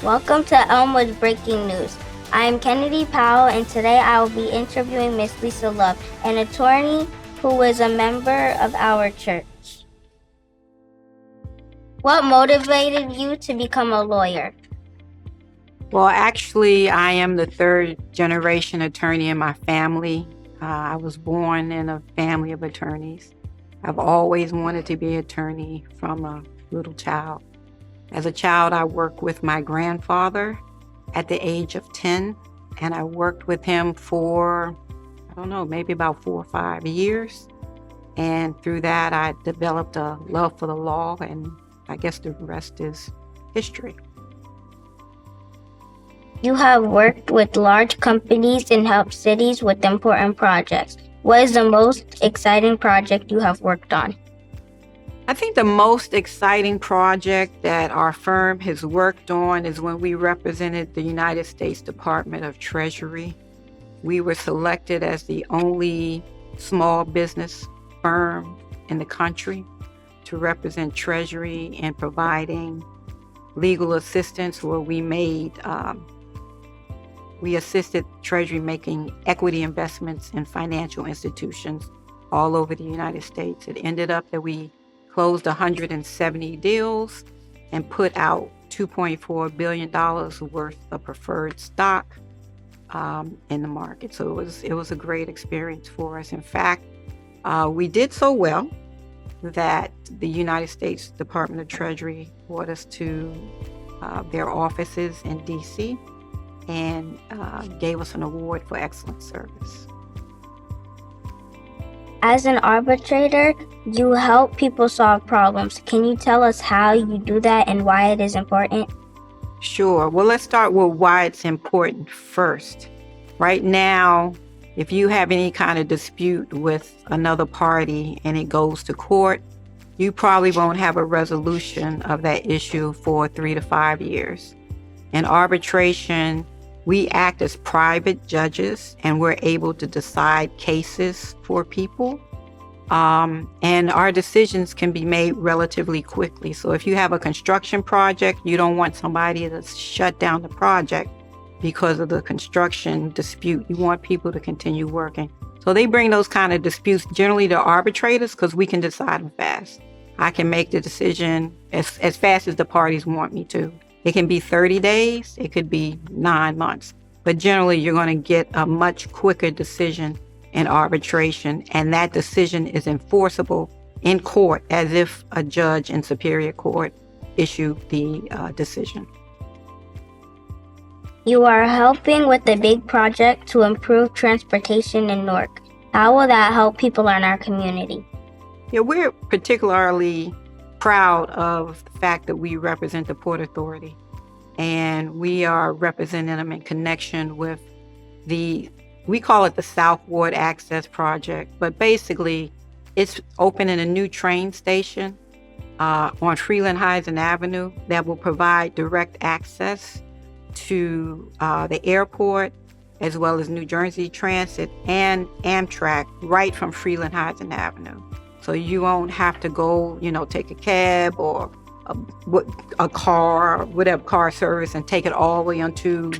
Welcome to Elmwood Breaking News. I am Kennedy Powell, and today I will be interviewing Miss Lisa Love, an attorney who is a member of our church. What motivated you to become a lawyer? Well, actually, I am the third generation attorney in my family. I was born in a family of attorneys. I've always wanted to be an attorney from a little child. As a child, I worked with my grandfather at the age of 10, and I worked with him for, maybe about 4 or 5 years. And through that, I developed a love for the law, and I guess the rest is history. You have worked with large companies and helped cities with important projects. What is the most exciting project you have worked on? I think the most exciting project that our firm has worked on is when we represented the United States Department of Treasury. We were selected as the only small business firm in the country to represent Treasury in providing legal assistance, where we assisted Treasury making equity investments in financial institutions all over the United States. It ended up that we closed 170 deals and put out $2.4 billion worth of preferred stock in the market. So it was a great experience for us. In fact, we did so well that the United States Department of Treasury brought us to their offices in DC and gave us an award for excellent service. As an arbitrator, you help people solve problems. Can you tell us how you do that and why it is important? Sure. Well, let's start with why it's important first. Right now, if you have any kind of dispute with another party and it goes to court, you probably won't have a resolution of that issue for 3 to 5 years. In arbitration, we act as private judges, and we're able to decide cases for people. And our decisions can be made relatively quickly. So if you have a construction project, you don't want somebody to shut down the project because of the construction dispute. You want people to continue working. So they bring those kind of disputes generally to arbitrators because we can decide them fast. I can make the decision as fast as the parties want me to. It can be 30 days, it could be 9 months, but generally you're going to get a much quicker decision in arbitration, and that decision is enforceable in court as if a judge in Superior Court issued the decision. You are helping with a big project to improve transportation in Newark. How will that help people in our community? Yeah, we're particularly proud of the fact that we represent the Port Authority, and we are representing them in connection with we call it the South Ward Access Project, but basically it's opening a new train station on Freeland Heights Avenue that will provide direct access to the airport, as well as New Jersey Transit and Amtrak right from Freeland Heights Avenue. So you won't have to go, take a cab or a car, whatever car service, and take it all the way onto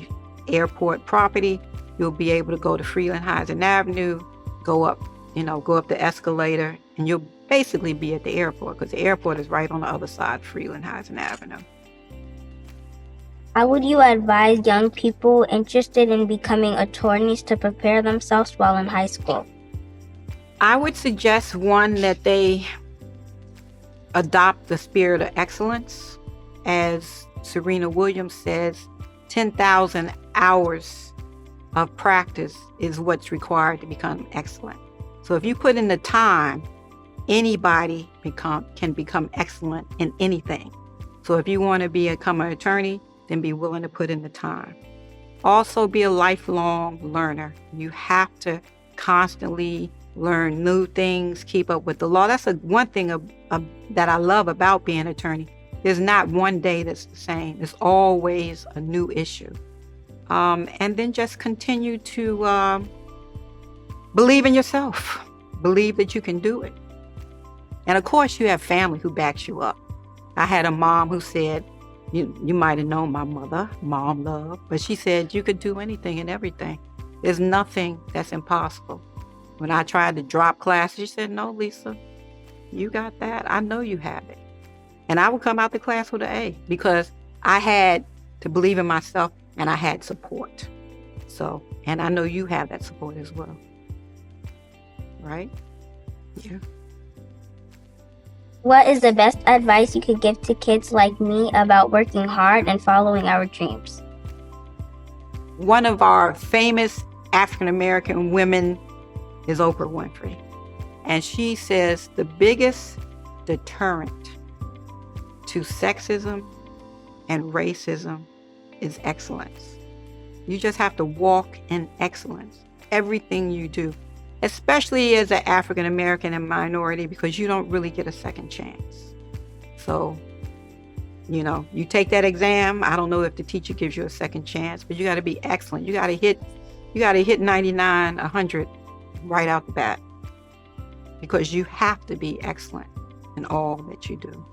airport property. You'll be able to go to Freeland Heights Avenue, go up the escalator, and you'll basically be at the airport because the airport is right on the other side of Freeland Heights Avenue. How would you advise young people interested in becoming attorneys to prepare themselves while in high school? I would suggest, one, that they adopt the spirit of excellence. As Serena Williams says, 10,000 hours of practice is what's required to become excellent. So if you put in the time, anybody can become excellent in anything. So if you want to become an attorney, then be willing to put in the time. Also, be a lifelong learner. You have to constantly learn new things, keep up with the law. That's one thing that I love about being an attorney. There's not one day that's the same. There's always a new issue. And then just continue to believe in yourself. Believe that you can do it. And of course, you have family who backs you up. I had a mom who said, You might have known my mother, Mom Love, but she said you could do anything and everything. There's nothing that's impossible. When I tried to drop classes, she said, no, Lisa, you got that. I know you have it. And I would come out the class with an A because I had to believe in myself and I had support. So, and I know you have that support as well. Right? Yeah. What is the best advice you could give to kids like me about working hard and following our dreams? One of our famous African-American women is Oprah Winfrey. And she says the biggest deterrent to sexism and racism is excellence. You just have to walk in excellence. Everything you do, especially as an African American and minority, because you don't really get a second chance. So, you take that exam. I don't know if the teacher gives you a second chance, but you got to be excellent. You got to hit 99, 100 right out the bat, because you have to be excellent in all that you do.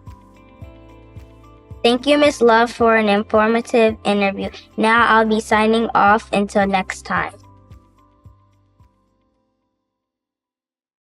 Thank you, Ms. Love, for an informative interview. Now I'll be signing off until next time.